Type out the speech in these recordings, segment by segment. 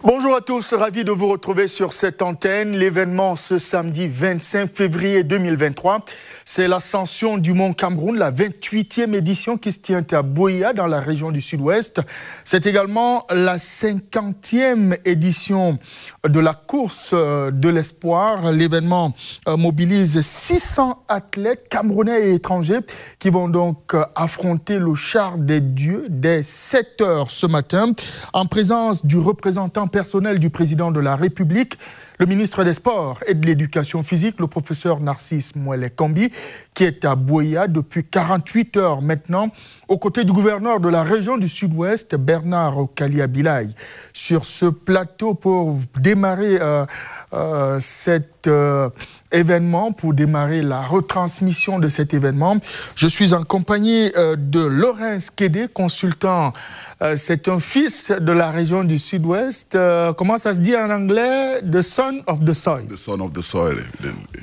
Bonjour à tous, ravi de vous retrouver sur cette antenne. L'événement ce samedi 25 février 2023, c'est l'ascension du mont Cameroun, la 28e édition qui se tient à Buea dans la région du Sud-Ouest. C'est également la 50e édition de la course de l'espoir. L'événement mobilise 600 athlètes camerounais et étrangers qui vont donc affronter le char des dieux dès 7 heures ce matin en présence du représentant personnel du président de la République, le ministre des Sports et de l'Éducation physique, le professeur Narcisse Mouele-Kambi, qui est à Buea depuis 48 heures maintenant, aux côtés du gouverneur de la région du Sud-Ouest, Bernard Okali-Abilaye. Sur ce plateau pour démarrer cet événement, pour démarrer la retransmission de cet événement, je suis en compagnie de Laurence Kédé, consultant. C'est un fils de la région du Sud-Ouest. Comment ça se dit en anglais? The son of the soil. The son of the soil.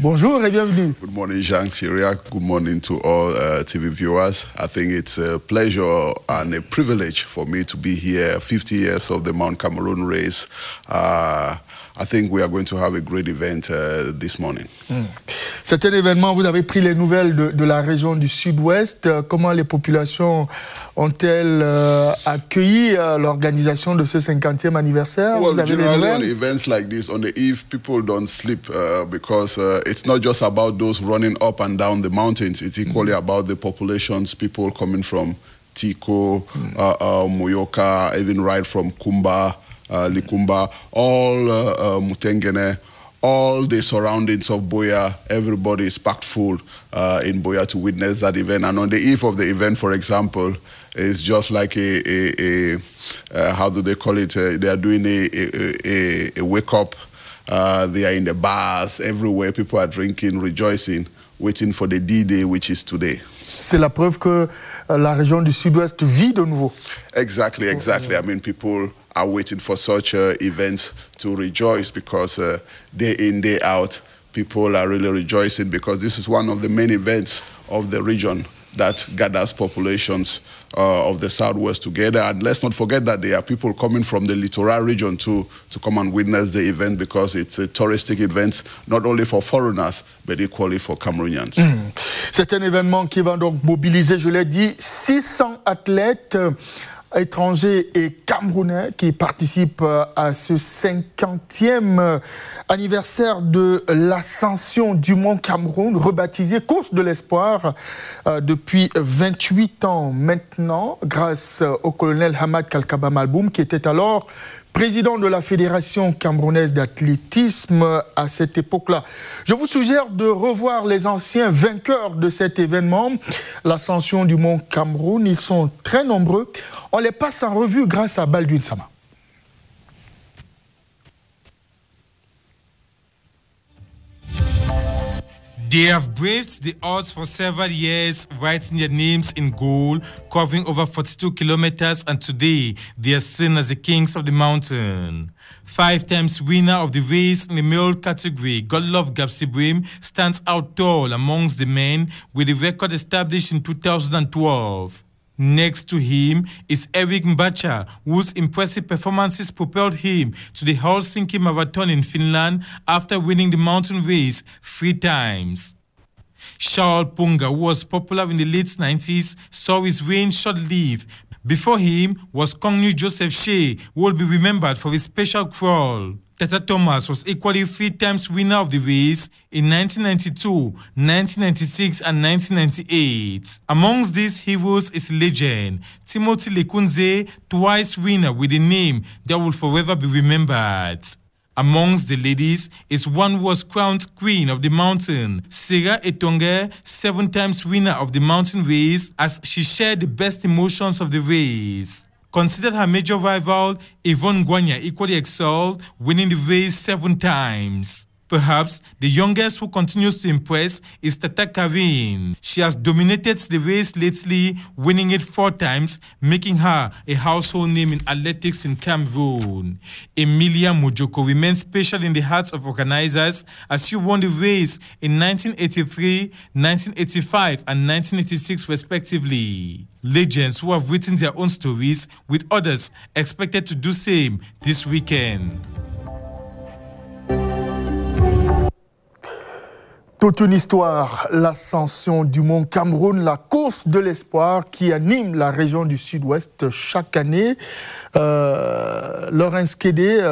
Bonjour et bienvenue. Good morning, Jean Syriac. Good morning to all TV viewers. I think it's a pleasure and a privilege for me to be here. 50 years of the Mount Cameroon race. I think we are going to have a great event this morning. C'est un événement, vous avez pris les nouvelles de la région du Sud-Ouest. Comment les populations ont-elles accueilli l'organisation de ce 50e anniversaire? Well, generally on events like this, on the eve, people don't sleep because it's not just about those running up and down the mountains. It's equally about the populations, people coming from Tiko, Moyoka, even right from Kumba, Likumba, all Mutengene, all the surroundings of Buea. Everybody is packed full in Buea to witness that event. And on the eve of the event, for example, it's just like a how do they call it? They are doing a wake up. They are in the bars everywhere. People are drinking, rejoicing, waiting for the D-Day, which is today. C'est la preuve que la région du Sud-Ouest vit de nouveau. Exactly. I mean, people are waiting for such events to rejoice because day in, day out, people are really rejoicing because this is one of the main events of the region that gathers populations of the Southwest together. And let's not forget that there are people coming from the littoral region to come and witness the event because it's a touristic event, not only for foreigners, but equally for Cameroonians. C'est un événement qui va donc mobiliser, je l'ai dit, 600 athlètes étrangers et camerounais qui participent à ce 50e anniversaire de l'ascension du mont Cameroun, rebaptisé Course de l'Espoir depuis 28 ans maintenant, grâce au colonel Hamad Kalkaba Malboum, qui était alors président de la Fédération camerounaise d'athlétisme à cette époque-là. Je vous suggère de revoir les anciens vainqueurs de cet événement, l'ascension du mont Cameroun. Ils sont très nombreux. On les passe en revue grâce à Baldwin Sama. They have braved the odds for several years, writing their names in gold, covering over 42 kilometers, and today they are seen as the kings of the mountain. 5 times winner of the race in the male category, Godlove Gapsibrim stands out tall amongst the men with a record established in 2012. Next to him is Eric Mbacha, whose impressive performances propelled him to the Helsinki Marathon in Finland after winning the mountain race 3 times. Charles Punga, who was popular in the late 90s, saw his reign short-lived. Before him was Kongnu Joseph Shea, who will be remembered for his special crawl. Tata Thomas was equally 3 times winner of the race in 1992, 1996 and 1998. Amongst these heroes is legend Timothy Lekunze, twice winner with a name that will forever be remembered. Amongst the ladies is one who was crowned Queen of the Mountain, Sarah Etonge, 7 times winner of the mountain race, as she shared the best emotions of the race. Considered her major rival, Yvonne Guanya equally excelled, winning the race 7 times. Perhaps the youngest who continues to impress is Tata Karin. She has dominated the race lately, winning it 4 times, making her a household name in athletics in Cameroon. Emilia Mojoko remains special in the hearts of organizers as she won the race in 1983, 1985 and 1986 respectively. Legends who have written their own stories, with others expected to do same this weekend. Toute une histoire, l'ascension du mont Cameroun, la course de l'espoir qui anime la région du Sud-Ouest chaque année. Laurence Kédé,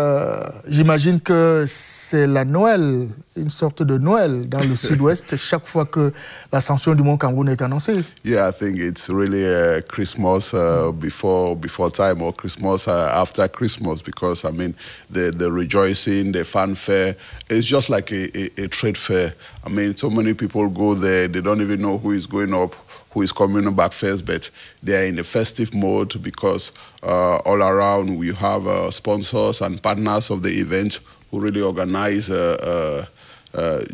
j'imagine que c'est la Noël, une sorte de Noël dans le Sud-Ouest chaque fois que l'ascension du mont Cameroun est annoncée. Yeah, I think it's really Christmas before time, or Christmas after Christmas, because I mean the rejoicing, the fanfare, it's just like a trade fair. I mean, so many people go there, they don't even know who is going up, who is coming back first, but they are in a festive mode because all around we have sponsors and partners of the event who really organize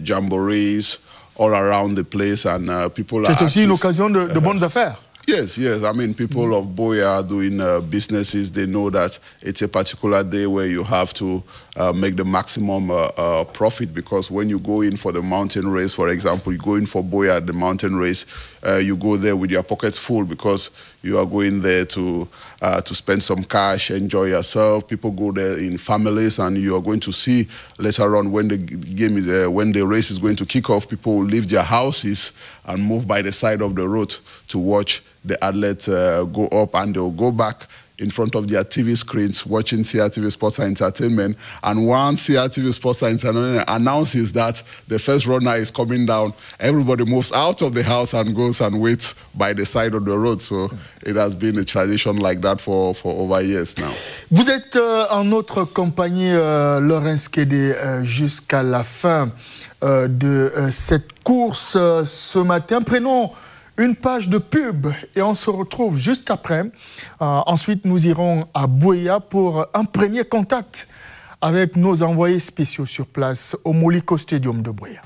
jamborees all around the place, and people are... C'est aussi une occasion de bonnes affaires. Yes. I mean, people of Boya are doing businesses. They know that it's a particular day where you have to make the maximum profit, because when you go in for the mountain race, for example, you go in for Boya, the mountain race, you go there with your pockets full because you are going there to spend some cash, enjoy yourself. People go there in families, and you are going to see later on when the game is, when the race is going to kick off, people will leave their houses and move by the side of the road to watch the athletes go up, and they'll go back in front of their TV screens watching CRTV Sports and Entertainment. And once CRTV Sports and Entertainment announces that the first runner is coming down, everybody moves out of the house and goes and waits by the side of the road. So it has been a tradition like that for over years now. Vous êtes en notre compagnie, Laurence Kédé, jusqu'à la fin de cette course ce matin. Prenons une page de pub et on se retrouve juste après. Ensuite, nous irons à Boya pour un premier contact avec nos envoyés spéciaux sur place au Moliko Stadium de Boya.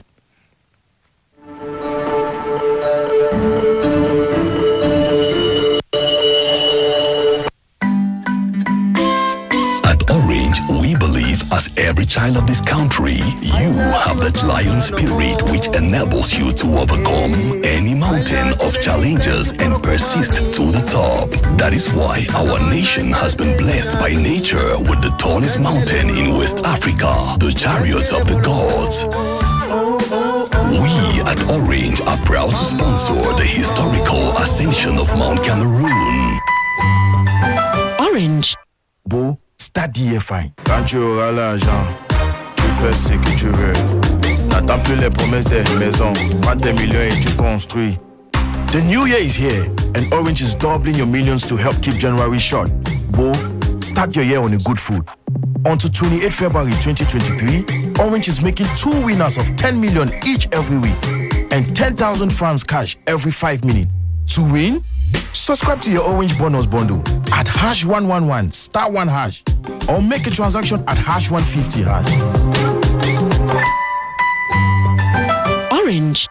As every child of this country, you have that lion spirit which enables you to overcome any mountain of challenges and persist to the top. That is why our nation has been blessed by nature with the tallest mountain in West Africa, the Chariots of the Gods. We at Orange are proud to sponsor the historical ascension of Mount Cameroon. Orange. Beau, stade DFI. Quand tu auras l'argent, tu fais ce que tu veux. N'attends plus les promesses des maisons. Prends tes millions et tu construis. The new year is here, and Orange is doubling your millions to help keep January short. Beau, start your year on a good foot. Until 28 February 2023, Orange is making 2 winners of 10 million each every week and 10,000 francs cash every 5 minutes. To win, subscribe to your Orange bonus bundle at #111 *1# or make a transaction at #150 #. Orange.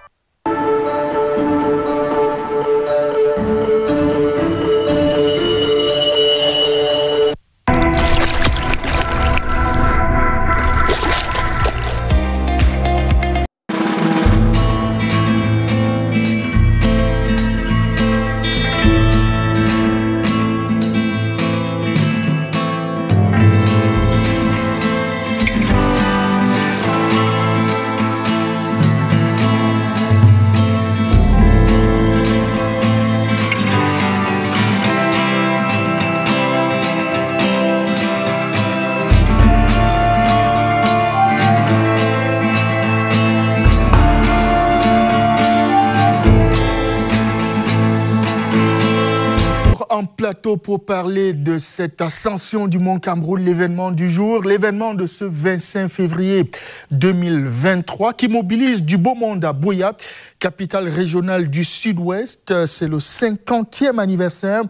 En plateau pour parler de cette ascension du mont Cameroun, l'événement du jour, l'événement de ce 25 février 2023 qui mobilise du beau monde à Boya, capitale régionale du Sud-Ouest. C'est le 50e anniversaire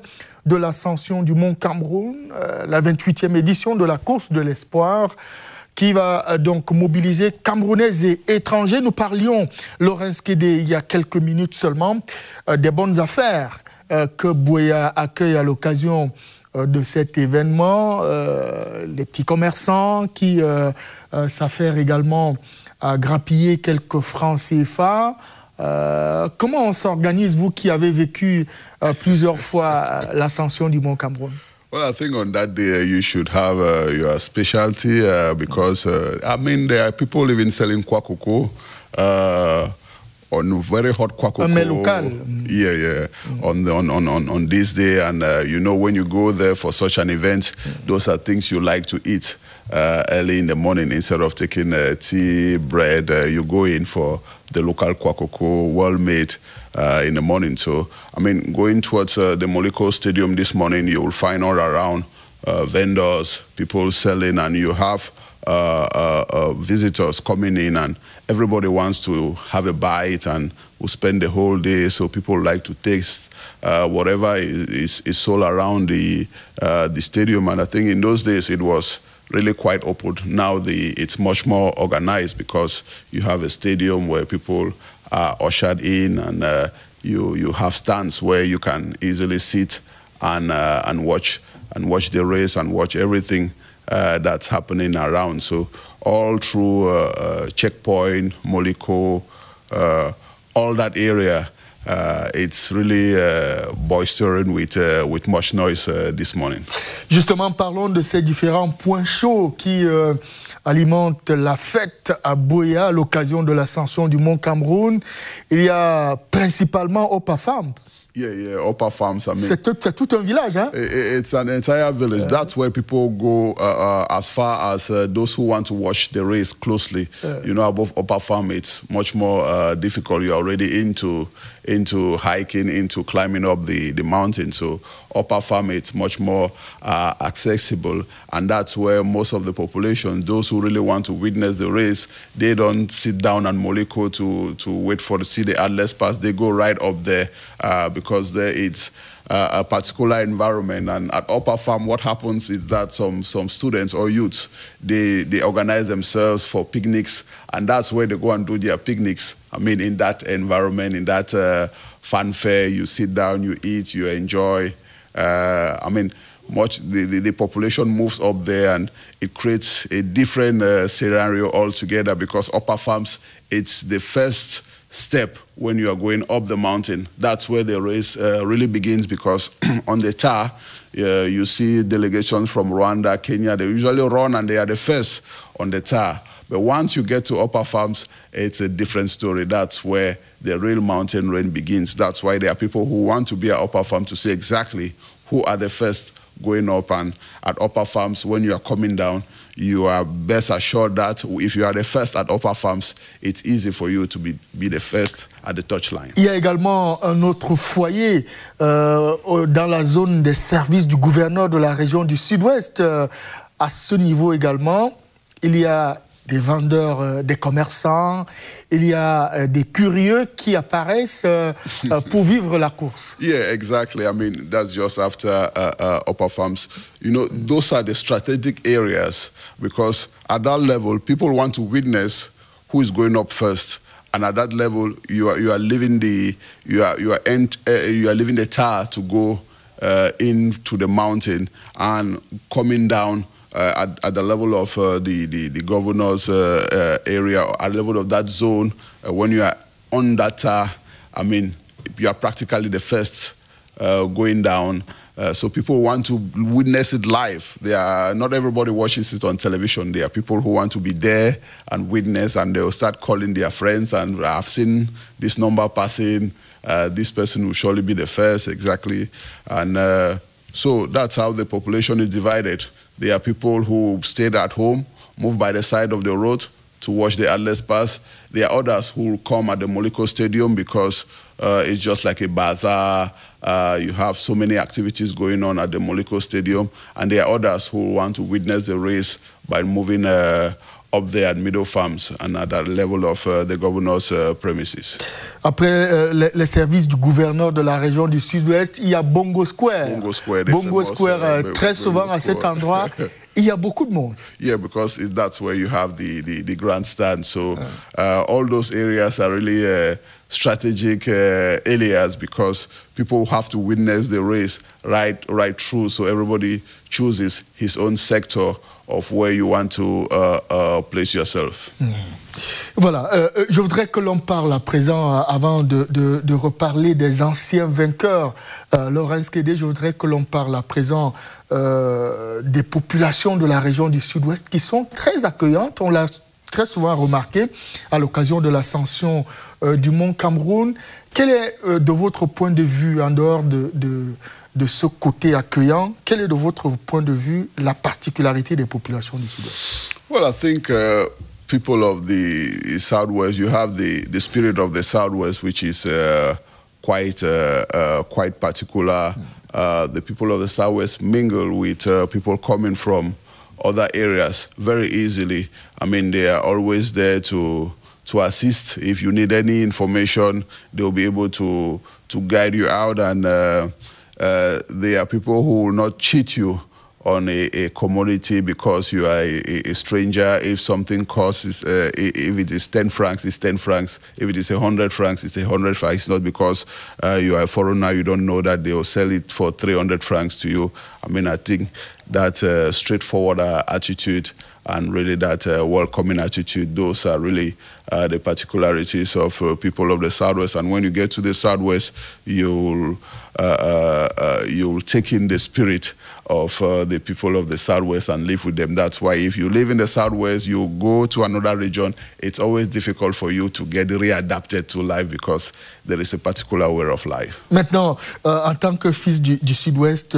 de l'ascension du mont Cameroun, la 28e édition de la course de l'espoir, qui va donc mobiliser Camerounais et étrangers. Nous parlions, Laurence Kédé, il y a quelques minutes seulement, des bonnes affaires que Boya accueille à l'occasion de cet événement. Les petits commerçants qui s'affairent également à grappiller quelques francs CFA. Comment on s'organise, vous qui avez vécu plusieurs fois l'ascension du Mont Cameroon? Well, I think on that day you should have your specialty because, I mean, there are people even selling kwakoko. On very hot kwakoko. Yeah. On this day, and you know, when you go there for such an event, those are things you like to eat early in the morning instead of taking tea, bread. You go in for the local kwakoko, well made in the morning. So, I mean, going towards the Moliko Stadium this morning, you will find all around vendors, people selling, and you have visitors coming in, and everybody wants to have a bite and will spend the whole day. So people like to taste whatever is sold around the stadium. And I think in those days it was really quite open. Now it's much more organized because you have a stadium where people are ushered in, and you have stands where you can easily sit and watch the race and watch everything that's happening around. So all through Checkpoint, Moliko, all that area, it's really boisterous with much noise this morning. Justement, parlons de ces différents points chauds qui alimentent la fête à Boya à l'occasion de l'ascension du Mont Cameroon. Il y a principalement Upper Farms. Yeah, Upper Farms. I mean, c'est tout un village, hein? It's an entire village. That's where people go as far as those who want to watch the race closely. You know, above Upper Farm, it's much more difficult. You're already into hiking, into climbing up the mountain. So Upper Farm, it's much more accessible, and that's where most of the population, those who really want to witness the race, they don't sit down at Moliko to wait to see the Atlas Pass. They go right up there because there it's a particular environment. And at Upper Farm, what happens is that some students or youths, they organize themselves for picnics, and that's where they go and do their picnics. I mean, in that environment, in that fanfare, you sit down, you eat, you enjoy. I mean, the population moves up there, and it creates a different scenario altogether, because Upper Farms, it's the first step when you are going up the mountain. That's where the race really begins, because on the tar, you see delegations from Rwanda, Kenya. They usually run and they are the first on the tar. But once you get to Upper Farms, it's a different story. That's where the real mountain rain begins. That's why there are people who want to be at Upper Farm to see exactly who are the first going up. And at Upper Farms, when you are coming down, you are best assured that if you are the first at Upper Farms, it's easy for you to be the first at the touchline. Il y a également un autre foyer dans la zone des services du gouverneur de la région du Sud-Ouest. À ce niveau également, il y a des vendeurs, des commerçants, il y a des curieux qui apparaissent pour vivre la course. Yeah, exactly. I mean, that's just after Upper Farms. You know, those are the strategic areas, because at that level, people want to witness who is going up first. And at that level, you are leaving the tar to go into the mountain and coming down. At the level of the governor's area, at the level of that zone, when you are on that, I mean, you are practically the first going down. So people want to witness it live. Not everybody watches it on television. There are people who want to be there and witness, and they'll start calling their friends, and I've seen this number passing, this person will surely be the first, exactly. And so that's how the population is divided. There are people who stayed at home, moved by the side of the road to watch the Atlas Pass. There are others who will come at the Moliko Stadium because it's just like a bazaar. You have so many activities going on at the Moliko Stadium. And there are others who want to witness the race by moving up there at Middle Farms and at the level of the governor's premises. Après les services du gouverneur de la région du Sud-Ouest, il y a Bongo Square. Bongo Square, très souvent à cet endroit, il y a beaucoup de monde. Yeah, because that's where you have the grandstand. So all those areas are really strategic areas, because people have to witness the race right through. So everybody chooses his own sector of where you want to place yourself. Voilà, je voudrais que l'on parle à présent, avant de reparler des anciens vainqueurs, Laurence Kédé, je voudrais que l'on parle à présent des populations de la région du Sud-Ouest qui sont très accueillantes. On l'a très souvent remarqué à l'occasion de l'ascension du mont Cameroun. Quel est, de votre point de vue, en dehors de ce côté accueillant, quelle est de votre point de vue la particularité des populations du Sud-Ouest? Well, I think people of the Southwest, you have the spirit of the Southwest, which is quite particular. The people of the Southwest mingle with people coming from other areas very easily. I mean, they are always there to assist. If you need any information, they'll be able to guide you out, and they are people who will not cheat you on a commodity because you are a stranger. If something costs, if it is 10 francs, it's 10 francs. If it is 100 francs, it's 100 francs. It's not because you are a foreigner, you don't know that they will sell it for 300 francs to you. I mean, I think that straightforward attitude and really that welcoming attitude, those are really the particularities of people of the Southwest. And when you get to the Southwest, you'll take in the spirit of the people of the Southwest and live with them. That's why if you live in the Southwest, you go to another region, it's always difficult for you to get readapted to life because there is a particular way of life. Maintenant, en tant que fils du Sud-Ouest,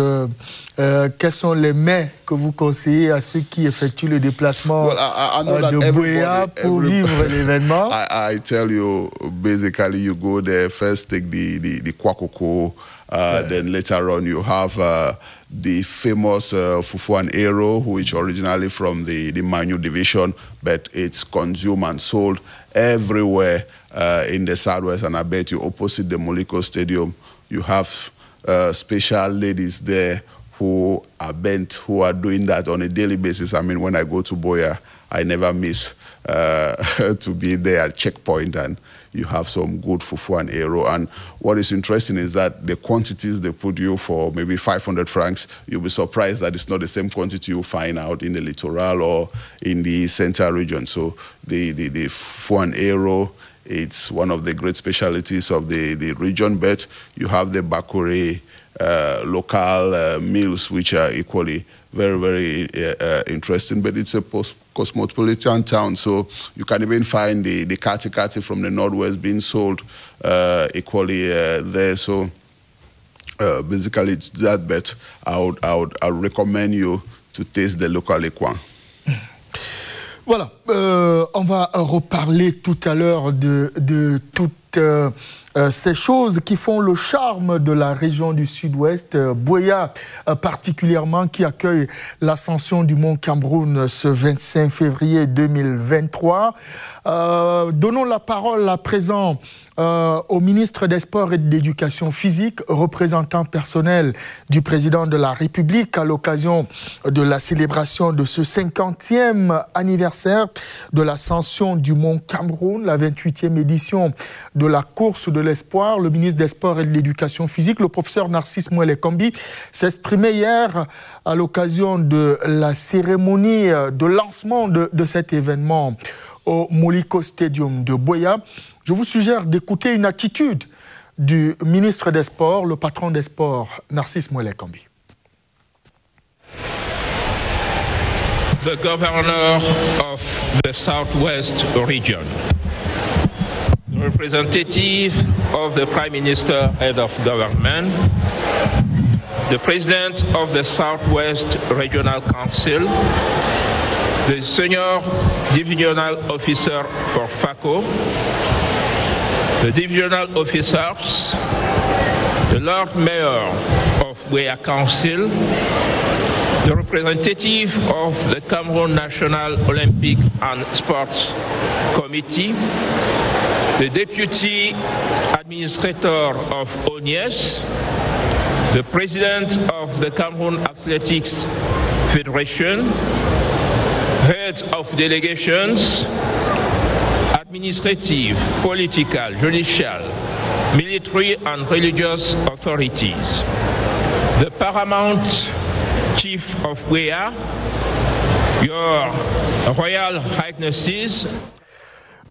quels sont les mets que vous conseillez à ceux qui effectuent le déplacement de Buea pour vivre l'événement? I tell you, basically, you go there, first take the kwakoko, then later on you have the famous fufu and ero, which originally from the Manyu division, but it's consumed and sold everywhere in the Southwest. And I bet you opposite the Moliko Stadium, you have special ladies there who are bent, who are doing that on a daily basis. I mean, when I go to Buea, I never miss to be there at checkpoint, and you have some good fufu and ero. And what is interesting is that the quantities they put you for maybe 500 francs, you'll be surprised that it's not the same quantity you find out in the littoral or in the central region. So the fufu and ero, it's one of the great specialties of the region, but you have the bakure local meals, which are equally very, very interesting, but it's a cosmopolitan town, so you can even find the kati from the Northwest being sold equally there. So basically it's that, but I would recommend you to taste the local ekwan. Voilà, on va reparler tout à l'heure de toutes ces choses qui font le charme de la région du Sud-Ouest, Buea particulièrement, qui accueille l'ascension du mont Cameroun ce 25 février 2023. Donnons la parole à présent au ministre des Sports et de l'Éducation physique, représentant personnel du président de la République à l'occasion de la célébration de ce 50e anniversaire de l'ascension du mont Cameroun, la 28e édition de la course de l'espoir. Le ministre des Sports et de l'Éducation physique, le professeur Narcisse Mouele-Kambi, s'exprimait hier à l'occasion de la cérémonie de lancement de cet événement au Moliko Stadium de Buea. Je vous suggère d'écouter une attitude du ministre des Sports, le patron des sports, Narcisse Mouele-Kambi. The governor of the Southwest region, the representative of the Prime Minister, head of government, the president of the Southwest Regional Council, the senior divisional officer for FACO, the divisional officers, the Lord Mayor of Buea Council, the representative of the Cameroon National Olympic and Sports Committee, the deputy administrator of ONIES, the president of the Cameroon Athletics Federation, heads of delegations, administrative, political, judicial, military and religious authorities. The paramount chief of Bouéa, Your Royal Highnesses.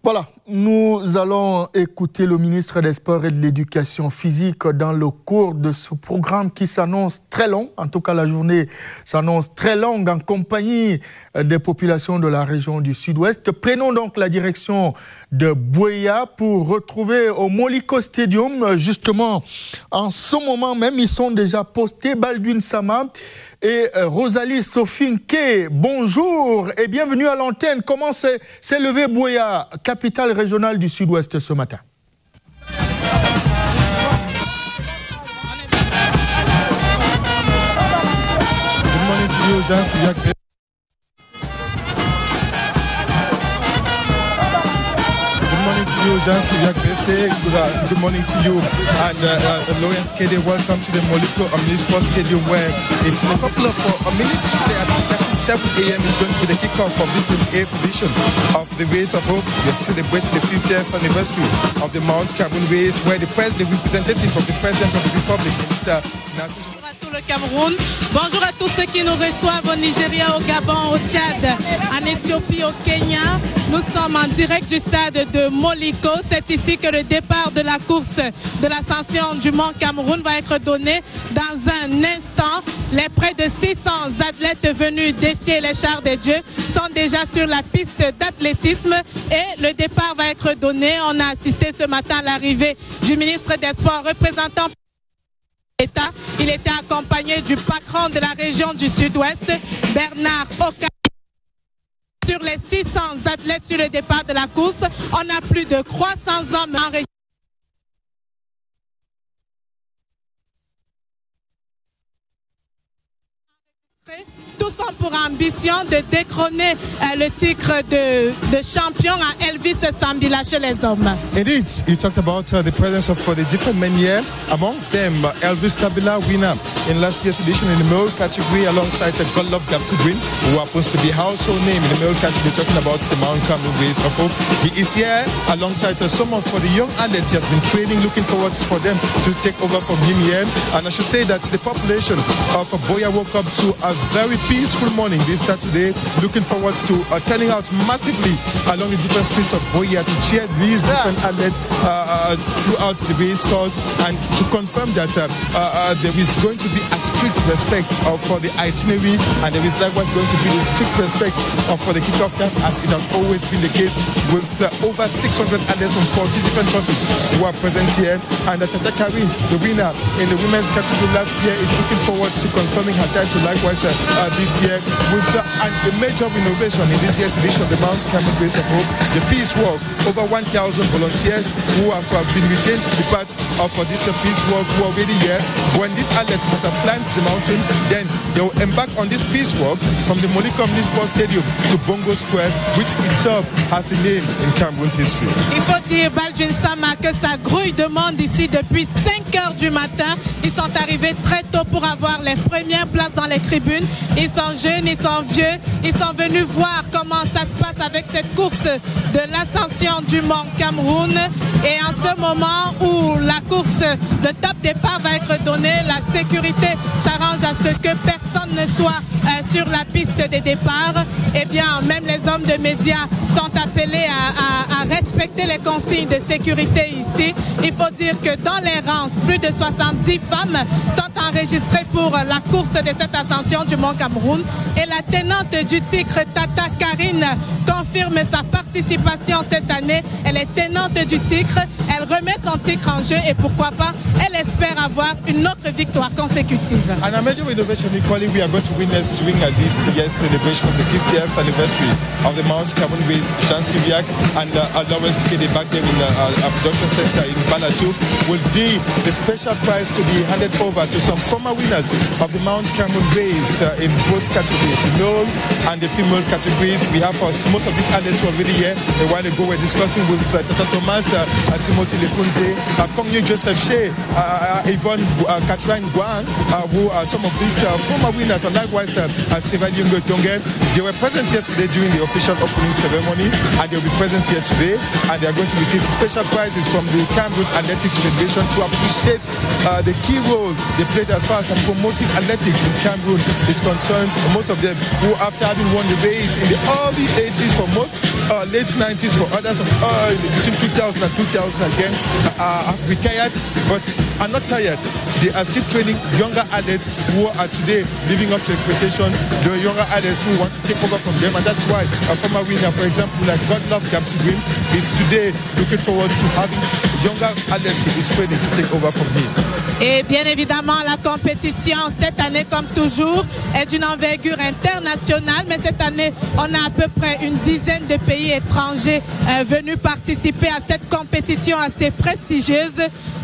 Voilà, nous allons écouter le ministre des Sports et de l'Éducation physique dans le cours de ce programme qui s'annonce très long. En tout cas, la journée s'annonce très longue en compagnie des populations de la région du Sud-Ouest. Prenons donc la direction de Bouéa pour retrouver au Moliko Stadium. Justement, en ce moment même, ils sont déjà postés. Baldwin Sama et Rosalie Sofinke, bonjour et bienvenue à l'antenne. Comment s'est levé Bouéa, capitale régionale du Sud-Ouest ce matin? Good morning to you, Jean. Good morning to you and Lawrence Kede. Welcome to the Moliko Municipal Stadium, where it's in a couple of minutes to say at exactly 7 a.m. is going to be the kickoff of this 28th edition of the Race of Hope. They celebrate the 50th anniversary of the Mount Cameroon Race, where the representative of the President of the Republic, Mr. Narcisse. Bonjour à tout le Cameroun, bonjour à tous ceux qui nous reçoivent au Nigeria, au Gabon, au Tchad, en Éthiopie, au Kenya. Nous sommes en direct du stade de Moliko. C'est ici que le départ de la course de l'ascension du Mont Cameroun va être donné dans un instant. Les près de 600 athlètes venus défier les chars des dieux sont déjà sur la piste d'athlétisme et le départ va être donné. On a assisté ce matin à l'arrivée du ministre des Sports représentant l'État. Il était accompagné du patron de la région du Sud-Ouest, Bernard Oka. Sur les 600 athlètes sur le départ de la course, on a plus de 300 hommes en région. Tous ont pour ambition de détrôner le titre de champion à Elvis Sambila chez les hommes. Indeed, you talked about the presence of the different men here. Amongst them, Elvis Sambila, winner in last year's edition in the male category, alongside Godlove Gapsugwin, who happens to be a household name in the male category, talking about the Mount Cameroon Race of Hope. He is here alongside some of the young athletes he has been training, looking forward for them to take over from him here. And I should say that the population of Bouéa woke up to a very peaceful morning this Saturday, looking forward to turning out massively along the different streets of Bouéa to cheer these different athletes throughout the race course, and to confirm that there is going to be a strict respect for the itinerary, and there is likewise going to be a strict respect for the kickoff time, as it has always been the case with over 600 athletes from 40 different countries who are present here. And Tata Karin, the winner in the women's category last year, is looking forward to confirming her title likewise this year with a major innovation in this year's edition of the Mount Cameroon Race of Hope, the Peace Walk. Over 1,000 volunteers who have been retained to be part of this Peace Walk who are already here. When these athletes must have climbed the mountain, then they will embark on this Peace Walk from the Moliko Municipal Stadium to Bongo Square, which itself has a name in Cameroon's history. Il faut dire, Baldwin Sama, que ça grouille de monde ici depuis 5 heures du matin. Ils sont arrivés très tôt pour avoir les premières places dans les tribunes. Ils sont jeunes, ils sont vieux, ils sont venus voir comment ça se passe avec cette course de l'ascension du Mont Cameroun. Et en ce moment où la course, le top départ va être donné, la sécurité s'arrange à ce que personne ne soit sur la piste des départs. Eh bien, même les hommes de médias sont appelés à respecter les consignes de sécurité ici. Il faut dire que dans les rangs, plus de 70 femmes sont enregistrées pour la course de cette ascension du Mont Cameroun. Et la tenante du titre, Tata Karine, confirme sa participation cette année. Elle est tenante du titre, elle remet son titre en jeu et pourquoi pas, elle espère avoir une autre victoire consécutive. And a major innovation equally we are going to witness during this year's celebration of the 50th anniversary of the Mount Cameroon Race, Jean Syriac and Lawrence Kede back there in the production center in Bala or two, will be the special prize to be handed over to some former winners of the Mount Cameroon race in both categories, the male and the female categories. We have most of these athletes who are already here. A while ago, we're discussing with Tata Thomas, Timothy Lekunze, Kongyu Joseph Shea, Yvonne Catherine Guan, who are some of these former winners, and likewise Seva Yungo Tongen. They were present yesterday during the official opening ceremony, and they'll be present here today, and they are going to receive special prizes from the Cameroon Athletics Federation to appreciate the key role they played as far as promoting athletics in Cameroon is concerned. Most of them who, after having won the race in the early 80s for most, late 90s for others, between 2000 and 2000 again, have retired, but are not tired. They are still training younger athletes who are today living up to expectations. There are younger athletes who want to take over from them, and that's why a former winner, for example, like Godlove Gapsugwin, is today looking forward to having younger athletes he is training to take over from him. Et bien évidemment, la compétition cette année, comme toujours, est d'une envergure internationale. Mais cette année, on a à peu près une dizaine de pays étrangers venus participer à cette compétition assez prestigieuse.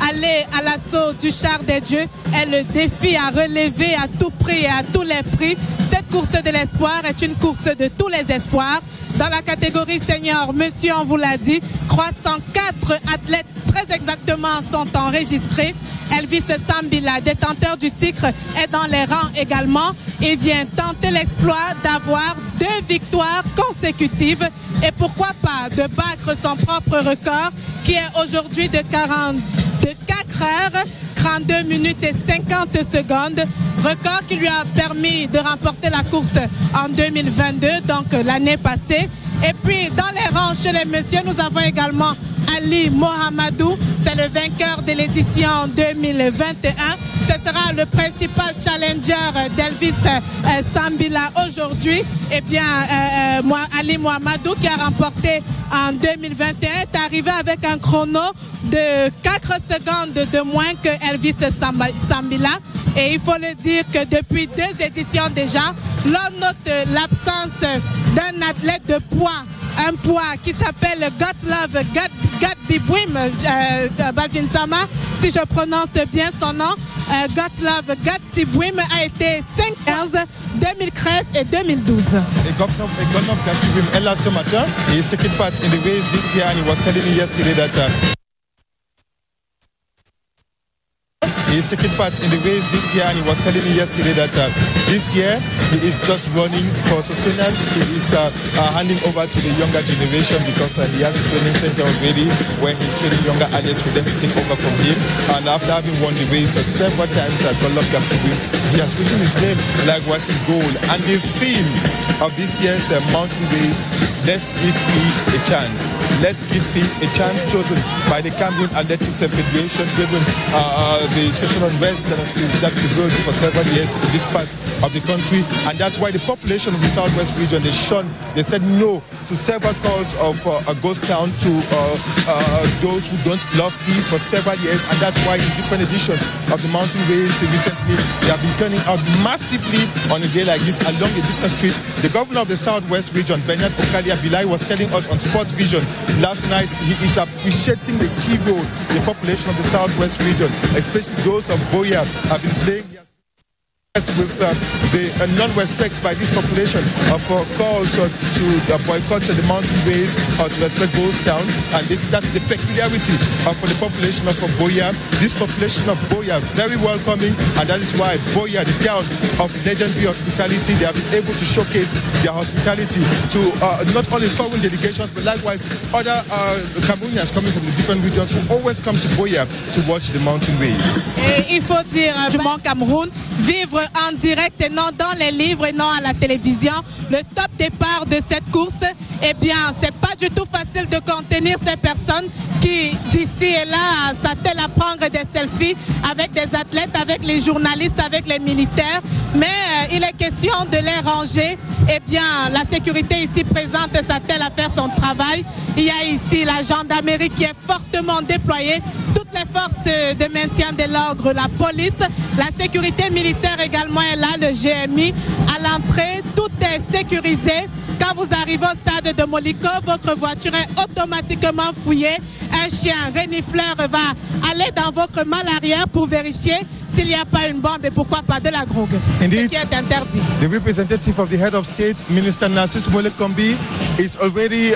Aller à l'assaut du char des dieux est le défi à relever à tout prix et à tous les prix. Cette course de l'espoir est une course de tous les espoirs. Dans la catégorie senior, monsieur, on vous l'a dit, 304 athlètes très exactement sont enregistrés. Elvis Sambila, détenteur du titre, est dans les rangs également. Il vient tenter l'exploit d'avoir 2 victoires consécutives. Et pourquoi pas de battre son propre record qui est aujourd'hui de 4 heures, 32 minutes et 50 secondes. Record qui lui a permis de remporter la course en 2022, donc l'année passée. Et puis, dans les rangs chez les messieurs, nous avons également Ali Mohamedou. C'est le vainqueur de l'édition 2021. Ce sera le principal challenger d'Elvis Sambila aujourd'hui. Eh bien, Ali Mohamedou, qui a remporté en 2021, est arrivé avec un chrono de 4 secondes de moins que Elvis Sambila. Et il faut le dire que depuis 2 éditions déjà, l'on note l'absence d'un athlète de poids, un poids qui s'appelle Godlove Gatbibwim Bajinsama, si je prononce bien son nom. Godlove Gatbibwim a été 5-15, 2013 et 2012. Godlove Gatbibwim est là ce matin. He is taking part in the race this year, and he was telling me yesterday that he is taking part in the race this year, and he was telling me yesterday that this year he is just running for sustenance. He is handing over to the younger generation because he has a training center already where he's training younger athletes for them to take over from him. And after having won the race several times at Godlove Gapsugwin, he has written his name like what's in gold. And the theme of this year's mountain race, let's give peace a chance. Let's give peace a chance, chosen by the Cameroon Athletics Federation, given the social unrest that has been developed for several years in this part of the country, and that's why the population of the southwest region, they said no to several calls of a ghost town to those who don't love peace for several years, and that's why in different editions of the mountain race recently, they have been turning out massively on a day like this along the different streets. The governor of the southwest region, Bernard Okalia Bilai, was telling us on Sports Vision last night he is appreciating the key role the population of the southwest region, especially those of Boya, have been playing with the non-respect by this population for calls to boycott the mountain race or to respect Ghost Town, and that's the peculiarity for the population of Boya. This population of Boya very welcoming, and that is why Boya, the town of legendary hospitality, they have been able to showcase their hospitality to not only foreign delegations but likewise other Cameroonians coming from the different regions who always come to Boya to watch the mountain race. Et il faut dire du Mont Cameroun, vivre en direct et non dans les livres et non à la télévision. Le top départ de cette course, eh bien, c'est pas du tout facile de contenir ces personnes qui, d'ici et là, s'attellent à prendre des selfies avec des athlètes, avec les journalistes, avec les militaires. Mais il est question de les ranger. Eh bien, la sécurité ici présente s'attelle à faire son travail. Il y a ici la gendarmerie qui est fortement déployée. Toutes les forces de maintien de l'ordre, la police, la sécurité militaire également est là, le GMI. À l'entrée, tout est sécurisé. Quand vous arrivez au stade de Moliko, votre voiture est automatiquement fouillée. Un chien renifleur va aller dans votre malle arrière pour vérifier s'il n'y a pas une bombe et pourquoi pas de la drogue. Indeed, ce qui est interdit. The representative of the head of state, Minister Narcis Molekombi, is already